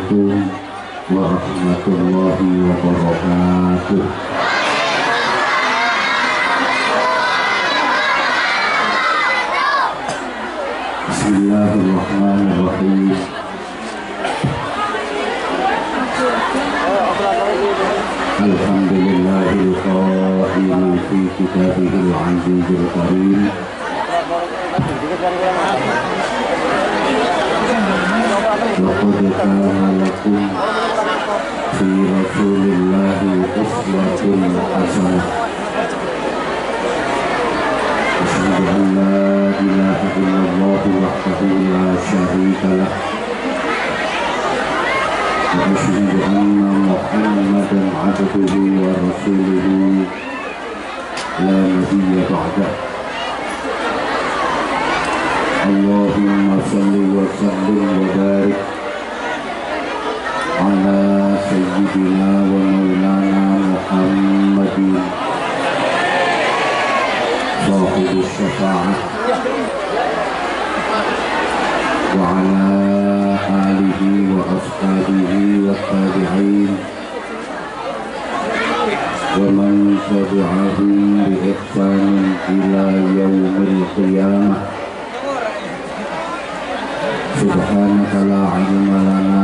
Assalamualaikum warahmatullahi wabarakatuh. Bismillahirrahmanirrahim. Alhamdulillahil qail fi kitabihil azizil karim. Laqad kana lakum fi rasulillahi uswatun hasanah. Asyhadu an la ilaha illallah wahdahu la syarika lah. Wa asyhadu anna Muhammadan abduhu wa rasuluhu la nabiyya ba'dah. Allahumma salli wa sallim wa barik ala sayyidina wa maulana Muhammadin sahibus syafa'ah wa ala alihi wa ashabihi wa tabi'in wa man tabi'ahum bi ihsanin ila yaumil qiyamah. Subhanaka la ilma lana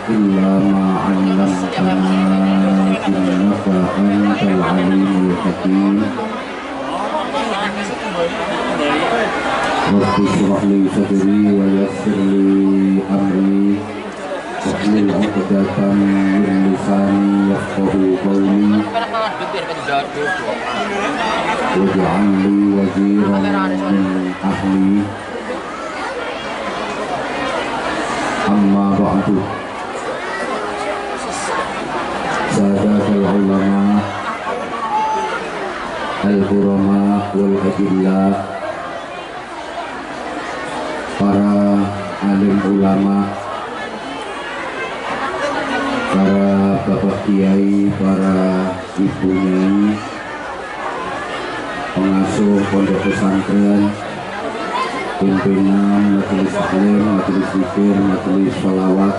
illa ma 'allamtana innaka antal alimul hakim. Rabbi shrah li sadri wa yassir li amri wahlul 'uqdatam min lisani yafqahu qawli waj'al li waziran min ahli. Amma ba'du. Sadatul ulama al-qurama wal adillah, para alim ulama, para bapak kiai, para ibu nyai, pengasuh pondok pesantren, pimpinan majelis taklim, majelis zikir, majelis sholawat,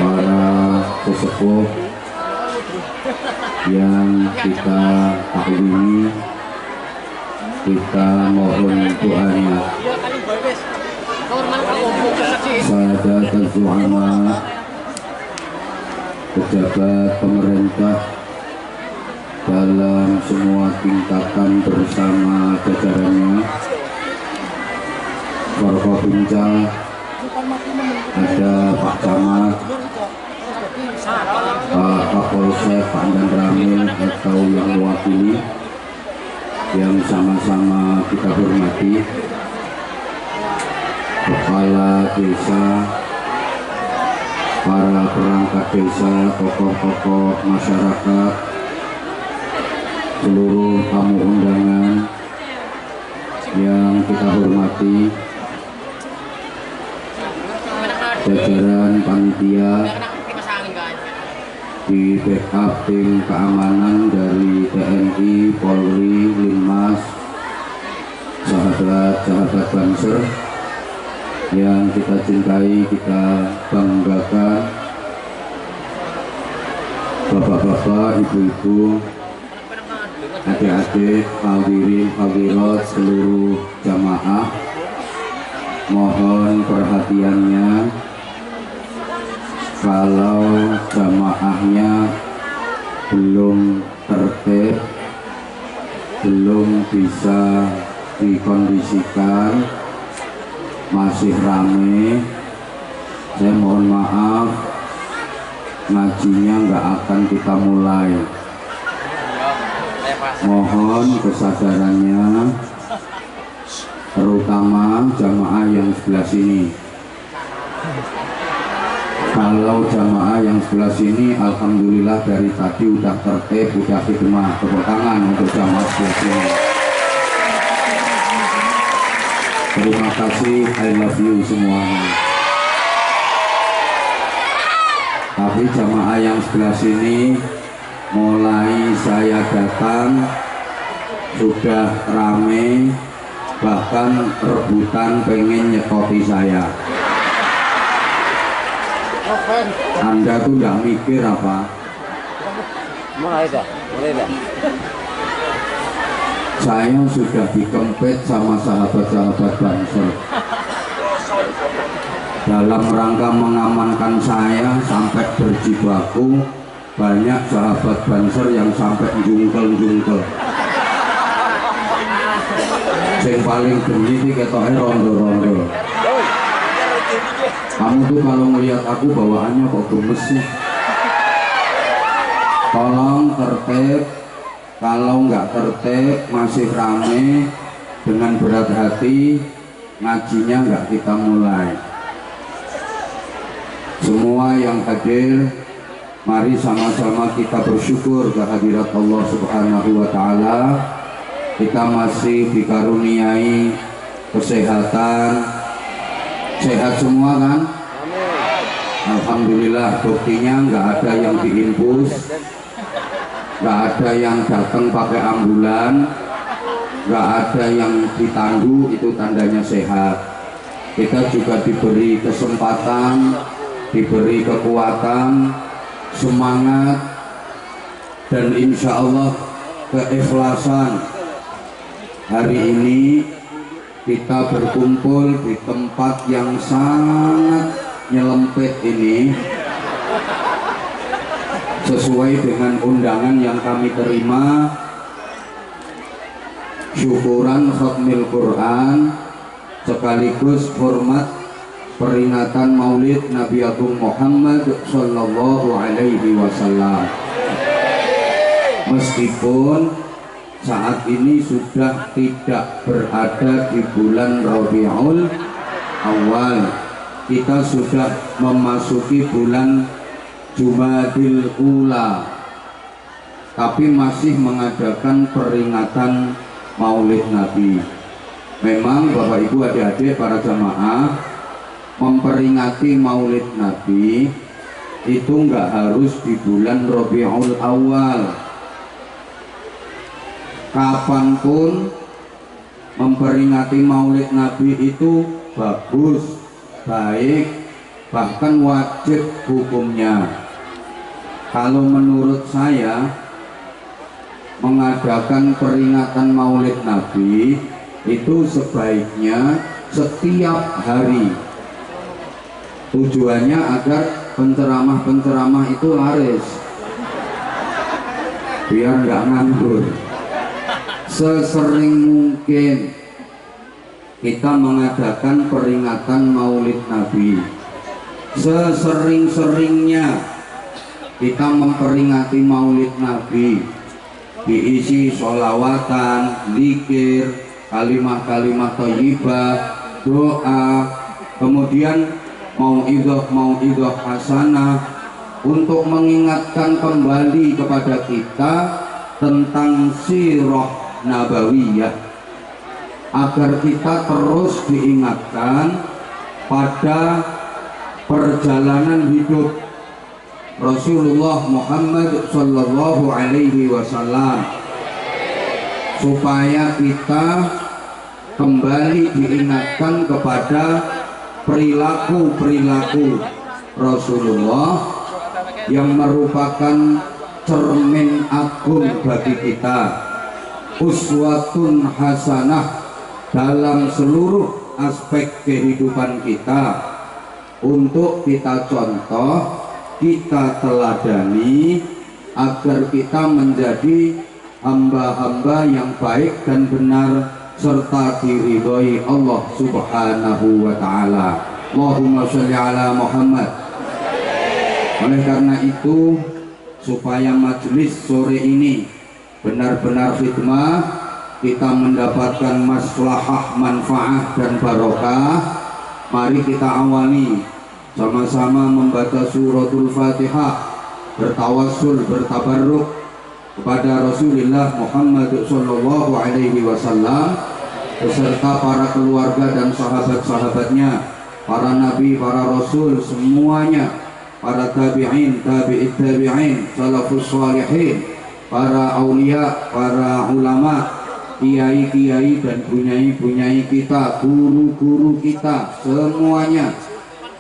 para sesepuh yang kita taklimi, kita mohon doanya. Sadatul zu'ama, pejabat pemerintah dalam semua tingkatan bersama jajarannya, Forkopimda, ada Pak Camat, Pak Kapolsek, Pak Ramil atau yang mewakili, yang sama-sama kita hormati, kepala desa, para perangkat desa, tokoh-tokoh masyarakat, seluruh tamu undangan yang kita hormati, jajaran panitia, di backup tim keamanan dari TNI, Polri, Linmas, sahabat-sahabat Banser yang kita cintai, kita banggakan, bapak-bapak, ibu-ibu, adik-adik, hadirin, hadirat, seluruh jamaah, mohon perhatiannya. Kalau jamaahnya belum tertib, belum bisa dikondisikan, masih rame, saya mohon maaf, ngajinya nggak akan kita mulai. Mohon kesadarannya, terutama jamaah yang sebelah sini. Kalau jamaah yang sebelah sini, alhamdulillah dari tadi udah tertib, udah khidmah. Tepuk tangan untuk jamaah sebelah sini. Terima kasih, I love you semuanya. Tapi jamaah yang sebelah sini, mulai saya datang sudah rame, bahkan rebutan pengen nyekoti saya. Anda tuh nggak mikir apa? Mulai dah. Saya sudah dikempet sama sahabat-sahabat Banser dalam rangka mengamankan saya sampai berjibaku. Banyak sahabat Banser yang sampai jungkel-jungkel. Yang paling benci sih ketoknya rondo-rondo. Kamu tuh kalau melihat aku bawaannya kok gemes sih. Tolong tertib. Kalau nggak tertib masih rame, dengan berat hati ngajinya nggak kita mulai. Semua yang hadir, mari sama-sama kita bersyukur kehadirat Allah Subhanahu wa Ta'ala. Kita masih dikaruniai kesehatan, sehat semua kan? Alhamdulillah, buktinya nggak ada yang diinfus, nggak ada yang datang pakai ambulan, nggak ada yang ditandu, itu tandanya sehat. Kita juga diberi kesempatan, diberi kekuatan, semangat, dan insya Allah keikhlasan. Hari ini kita berkumpul di tempat yang sangat nyelempet ini sesuai dengan undangan yang kami terima, syukuran khatmil Quran sekaligus hormat peringatan Maulid Nabi Agung Muhammad Sallallahu Alaihi Wasallam. Meskipun saat ini sudah tidak berada di bulan Rabiul Awal, kita sudah memasuki bulan Jumadil Ula, tapi masih mengadakan peringatan Maulid Nabi. Memang Bapak Ibu adik-adik para jamaah, memperingati Maulid Nabi itu nggak harus di bulan Rabiul Awal. Kapanpun memperingati Maulid Nabi itu bagus, baik, bahkan wajib hukumnya. Kalau menurut saya, mengadakan peringatan Maulid Nabi itu sebaiknya setiap hari. Tujuannya agar penceramah-penceramah itu laris, biar nggak nganggur. Sesering mungkin kita mengadakan peringatan Maulid Nabi. Sesering-seringnya kita memperingati Maulid Nabi, diisi sholawatan, zikir, kalimah-kalimah thayyibah, doa, kemudian mau'idhah hasanah untuk mengingatkan kembali kepada kita tentang sirah nabawiyah, agar kita terus diingatkan pada perjalanan hidup Rasulullah Muhammad Sallallahu Alaihi Wasallam, supaya kita kembali diingatkan kepada perilaku-perilaku Rasulullah yang merupakan cermin agung bagi kita, uswatun hasanah dalam seluruh aspek kehidupan kita, untuk kita contoh, kita teladani, agar kita menjadi hamba-hamba yang baik dan benar serta diridhoi Allah Subhanahu wa Ta'ala. Allahumma sholli ala Muhammad. Oleh karena itu, supaya majelis sore ini benar-benar khidmah, kita mendapatkan maslahah, manfaat dan barokah, mari kita awali sama-sama membaca suratul Fatihah, bertawassul, bertabarruk kepada Rasulullah Muhammad Sallallahu Alaihi Wasallam beserta para keluarga dan sahabat-sahabatnya, para nabi, para rasul semuanya, para tabi'in, tabi'it tabi'in, salafus shalihin, para aulia, para ulama, kiai-kiai dan bunyai-bunyai kita, guru-guru kita semuanya,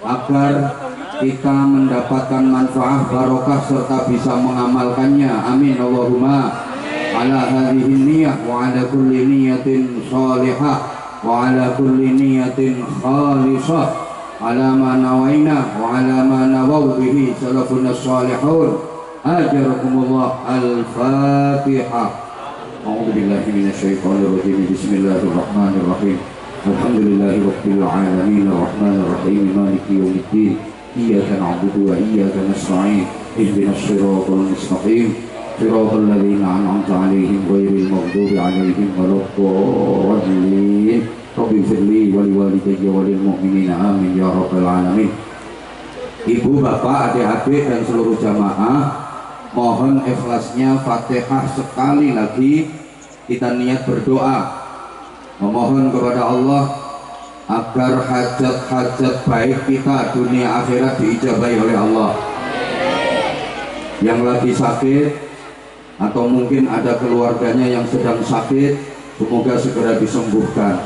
agar kita mendapatkan manfaat barokah serta bisa mengamalkannya. Amin Allahumma. Ala hadhihi niyyah wa ala kulli niyatin shalihah wa ala kulli niyatin khalisah ala ma nawaina wa ala ma nawaw bihi salafuna shalihun. Ajarakumullah. Al-Fatihah. A'udzu billahi minasyaitonir rajim. Bismillahirrahmanirrahim. Alhamdulillahi rabbil alamin arrahmanir rahim maliki yaumiddin. Iyyaka na'budu wa iyyaka nasta'in. Ihdinas siratal mustaqim. Siratal ladzina an'amta 'alaihim ghairil maghdubi 'alaihim waladdallin. Rabbi firli wa liwalidayya wa lil mu'minina amin ya rabbal alamin. Ibu, bapak, adik-adik dan seluruh jamaah, mohon ikhlasnya Fatihah sekali lagi kita niat berdoa memohon kepada Allah agar hajat-hajat baik kita dunia akhirat diijabahi oleh Allah. Yang lagi sakit atau mungkin ada keluarganya yang sedang sakit, semoga segera disembuhkan.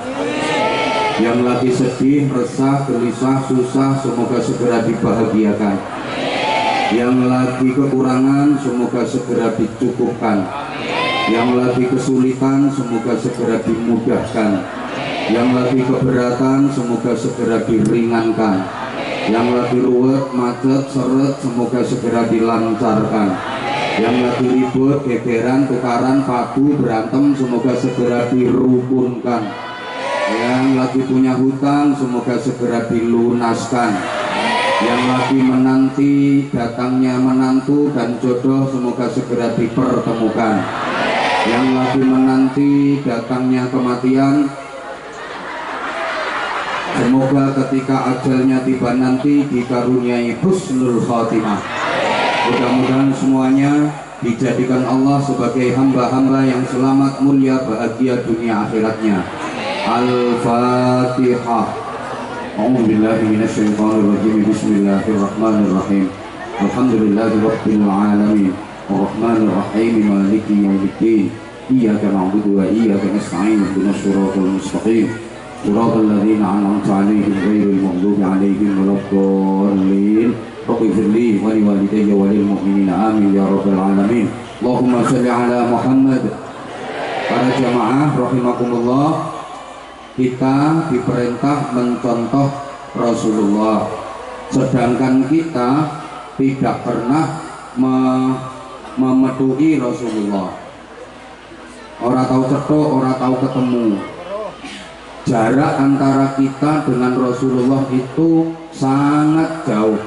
Yang lagi sedih, resah, gelisah, susah, semoga segera dibahagiakan. Yang lagi kekurangan, semoga segera dicukupkan. Yang lagi kesulitan, semoga segera dimudahkan. Yang lagi keberatan, semoga segera diringankan. Yang lagi ruwet, macet, seret, semoga segera dilancarkan. Yang lagi ribut, gegeran, tukaran, padu, berantem, semoga segera dirukunkan. Yang lagi punya hutang, semoga segera dilunaskan. Yang lagi menanti datangnya menantu dan jodoh, semoga segera dipertemukan. Yang lagi menanti datangnya kematian, semoga ketika ajalnya tiba nanti dikaruniai husnul khotimah. Mudah-mudahan semuanya dijadikan Allah sebagai hamba-hamba yang selamat, mulia, bahagia dunia akhiratnya. Al-Fatihah. A'udzu billahi minasyaitonir rajim. Bismillahirrahmanirrahim. Alhamdulillahi rabbil alamin. Ar-Rahmanir Rahim. Maliki yaumiddin. Iyyaka na'budu wa iyyaka nasta'in. Ihdinas siratal mustaqim. Siratal ladzina an'amta 'alaihim ghairil maghdubi 'alaihim waladdallin. Rabbi firli wa liwalidayya wa lil mu'minina amin ya rabbal alamin. Allahumma shalli ala Muhammad. Para jamaah rahimakumullah, kita diperintah mencontoh Rasulullah, sedangkan kita tidak pernah memetuhi Rasulullah. Orang tahu cetok, orang tahu ketemu. Jarak antara kita dengan Rasulullah itu sangat jauh.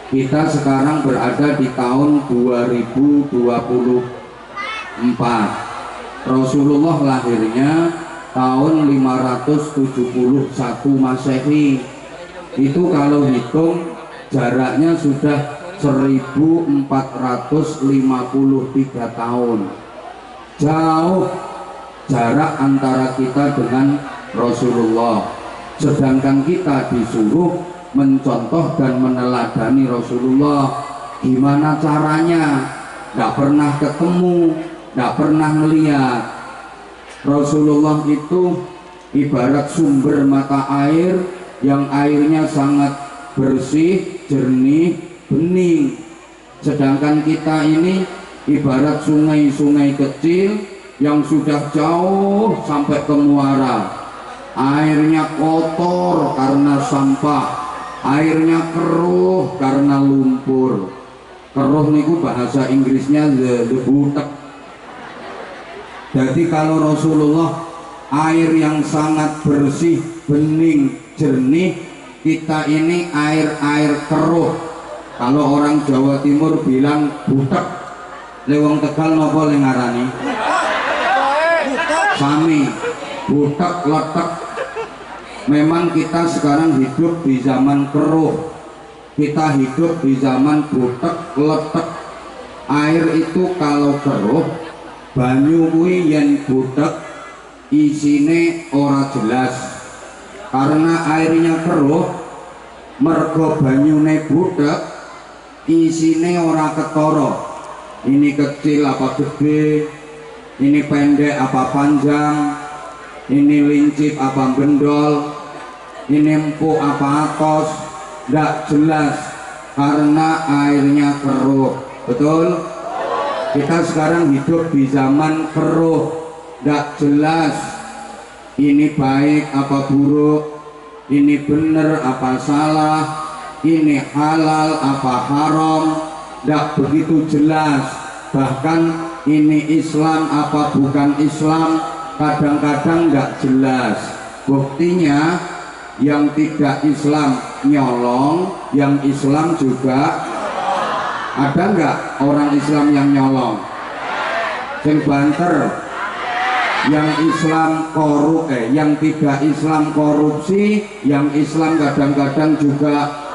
Kita sekarang berada di tahun 2024. Rasulullah lahirnya tahun 571 Masehi. Itu kalau hitung jaraknya sudah 1453 tahun. Jauh jarak antara kita dengan Rasulullah, sedangkan kita disuruh mencontoh dan meneladani Rasulullah. Gimana caranya? Nggak pernah ketemu, nggak pernah melihat. Rasulullah itu ibarat sumber mata air yang airnya sangat bersih, jernih, bening. Sedangkan kita ini ibarat sungai-sungai kecil yang sudah jauh sampai ke muara. Airnya kotor karena sampah, airnya keruh karena lumpur. Keruh niku bahasa Inggrisnya the butek. Jadi kalau Rasulullah air yang sangat bersih, bening, jernih, kita ini air keruh. Kalau orang Jawa Timur bilang butek, lewong Tegal nopo le ngarani? Sami, butek, letek. Memang kita sekarang hidup di zaman keruh. Kita hidup di zaman butek, letek. Air itu kalau keruh, banyu kuwi yen butek isine ora jelas. Karena airnya keruh, mergo banyune butek, isine ora ketara. Ini kecil apa gede, ini pendek apa panjang, ini lincip apa bendol, ini empuk apa atos, Nggak jelas karena airnya keruh. Betul? Kita sekarang hidup di zaman keruh, nggak jelas ini baik apa buruk, ini benar apa salah, ini halal apa haram, nggak begitu jelas. Bahkan ini Islam apa bukan Islam, kadang-kadang nggak jelas. Buktinya yang tidak Islam nyolong, yang Islam juga. Ada nggak orang Islam yang nyolong? Sing banter. Yang Islam yang tidak Islam korupsi, yang Islam kadang-kadang juga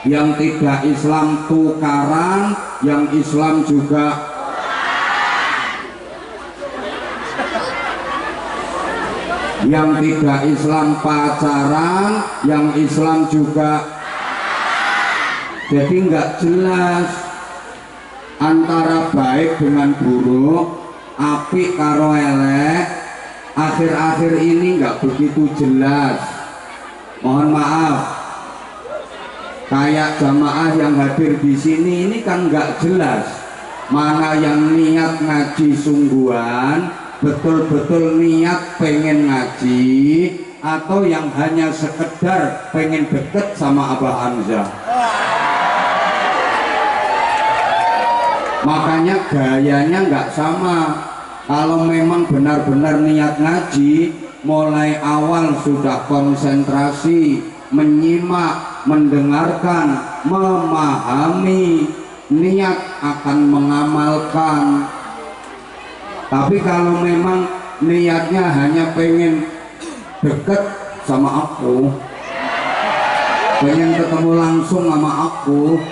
yang tidak Islam tukaran, yang Islam juga yang tidak Islam pacaran, yang Islam juga. Jadi nggak jelas antara baik dengan buruk, apik karo elek. Akhir-akhir ini nggak begitu jelas. Mohon maaf, kayak jamaah yang hadir di sini ini kan nggak jelas mana yang niat ngaji sungguhan, betul-betul niat pengen ngaji, atau yang hanya sekedar pengen deket sama Abah Hamzah. Makanya gayanya nggak sama. Kalau memang benar-benar niat ngaji, mulai awal sudah konsentrasi, menyimak, mendengarkan, memahami, niat akan mengamalkan. Tapi kalau memang niatnya hanya pengen deket sama aku, pengen ketemu langsung sama aku,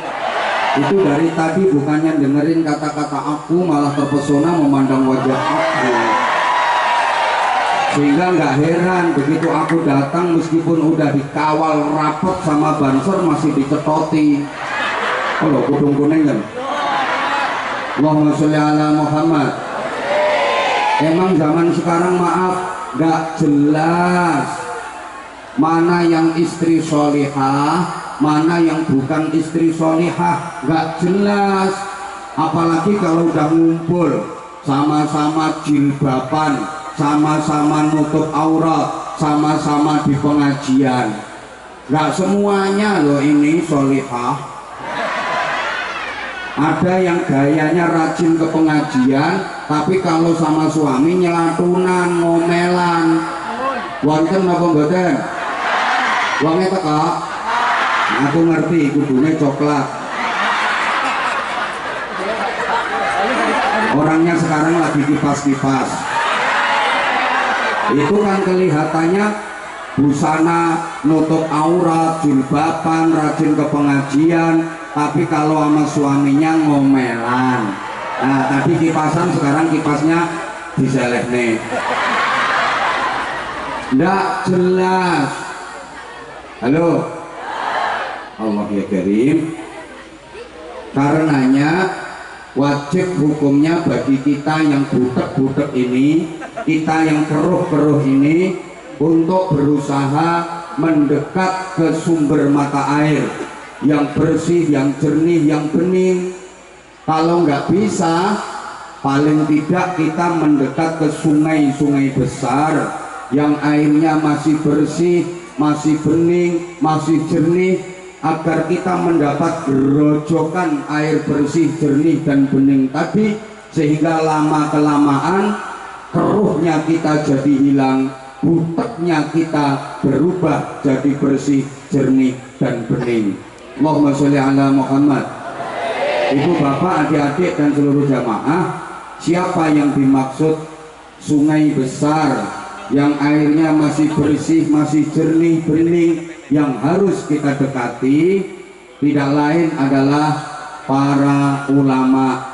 itu dari tadi bukannya dengerin kata-kata aku, malah terpesona memandang wajah aku. Sehingga nggak heran begitu aku datang, meskipun udah dikawal rapet sama banser, masih dicetoti. Kalau kudung kuning kan, Allahumma sholli ala Muhammad. Emang zaman sekarang maaf nggak jelas mana yang istri sholihah, mana yang bukan istri sholihah, nggak jelas. Apalagi kalau udah ngumpul sama-sama jilbaban, sama-sama nutup aurat, sama-sama di pengajian, nggak semuanya loh ini sholihah. Ada yang gayanya rajin ke pengajian, tapi kalau sama suami nyelatunan, ngomelan. Wonten apa mboten? Wonge teko? Aku ngerti, kudune coklat. Orangnya sekarang lagi kipas-kipas. Itu kan kelihatannya busana nutup aurat, jilbaban, rajin ke pengajian, tapi kalau sama suaminya ngomelan. Nah, tadi kipasan, sekarang kipasnya diselehne. Nggak jelas. Halo, Allah ya Karim. Karenanya wajib hukumnya bagi kita yang butek-butek ini, kita yang keruh-keruh ini, untuk berusaha mendekat ke sumber mata air yang bersih, yang jernih, yang bening. Kalau nggak bisa, paling tidak kita mendekat ke sungai-sungai besar yang airnya masih bersih, masih bening, masih jernih, agar kita mendapat gerojokan air bersih, jernih, dan bening tadi, sehingga lama-kelamaan keruhnya kita jadi hilang, buteknya kita berubah jadi bersih, jernih, dan bening. Allahumma sholli ala Muhammad. Ibu bapak, adik-adik, dan seluruh jamaah, siapa yang dimaksud sungai besar yang airnya masih bersih, masih jernih, bening, yang harus kita dekati tidak lain adalah para ulama,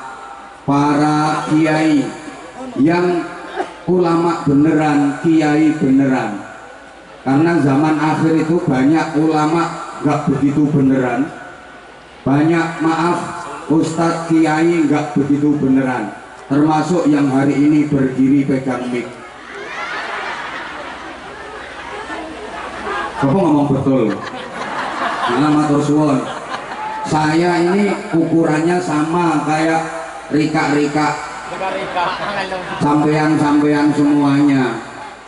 para kiai, yang ulama beneran, kiai beneran. Karena zaman akhir itu banyak ulama nggak begitu beneran, banyak maaf ustadz kiai nggak begitu beneran, termasuk yang hari ini berdiri pegang mic. Kamu ngomong betul. matur suwun. Saya ini ukurannya sama kayak Rika sampean semuanya,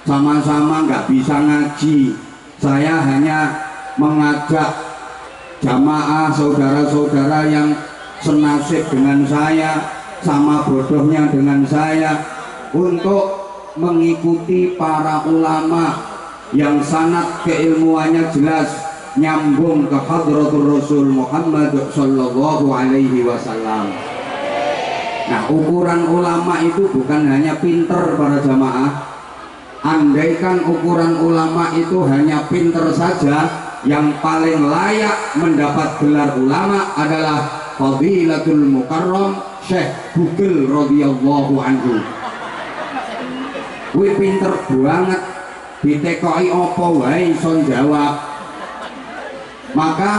sama-sama nggak bisa ngaji. Saya hanya mengajak jamaah saudara-saudara yang senasib dengan saya, sama bodohnya dengan saya, untuk mengikuti para ulama yang sanad keilmuannya jelas, nyambung ke hadratul Rasul Muhammad sallallahu alaihi wasallam. Nah, ukuran ulama itu bukan hanya pinter para jamaah. Andaikan ukuran ulama itu hanya pinter saja, yang paling layak mendapat gelar ulama adalah Fadilatul Mukarram Syekh Bugel radhiyallahu anhu. Kuwi pinter banget, ditekoki apa wae iso jawab. Maka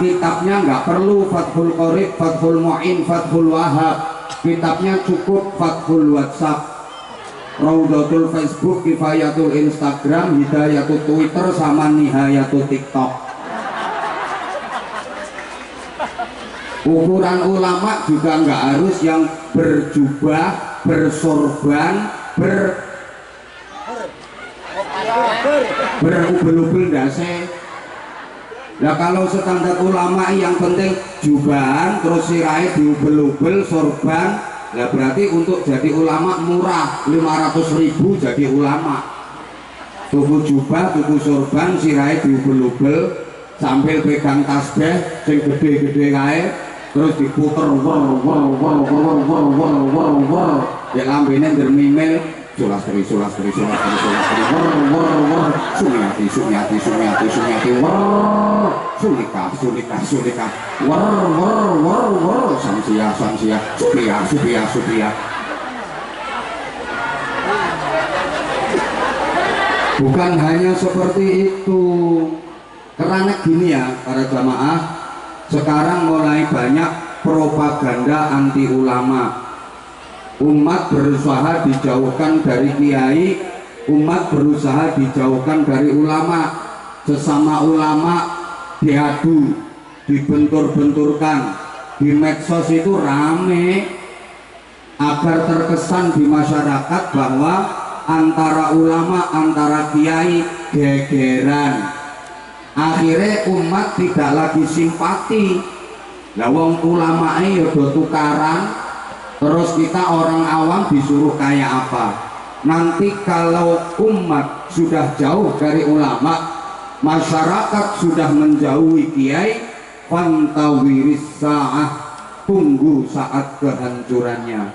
kitabnya nggak perlu Fathul Qorib, Fathul Mu'in, Fathul Wahab. Kitabnya cukup Fathul WhatsApp, Raudatul Facebook, Kifayatul Instagram, Hidayatul Twitter, sama Nihayatul TikTok. Ukuran ulama juga nggak harus yang berjubah, bersorban, berubel-ubel dase. Nah, kalau standar ulama yang penting jubahan terus sirai diubel-ubel sorban, nah berarti untuk jadi ulama murah, 500.000 jadi ulama. Tuku jubah, tuku sorban, sirai diubel-ubel sambil pegang tasbih sing gede-gede kae, terus diputer ya lambene dermimil sulastri sumiati sulika samsia supia. Bukan hanya seperti itu, karena gini ya para jamaah, sekarang mulai banyak propaganda anti ulama. Umat berusaha dijauhkan dari kiai, umat berusaha dijauhkan dari ulama. Sesama ulama diadu, dibentur-benturkan, di medsos itu rame agar terkesan di masyarakat bahwa antara ulama, antara kiai gegeran. Akhirnya umat tidak lagi simpati. Lah wong ulamae ya do tukaran, terus kita orang awam disuruh kayak apa? Nanti kalau umat sudah jauh dari ulama, masyarakat sudah menjauhi kiai, fantawiris sa'ah, tunggu saat kehancurannya.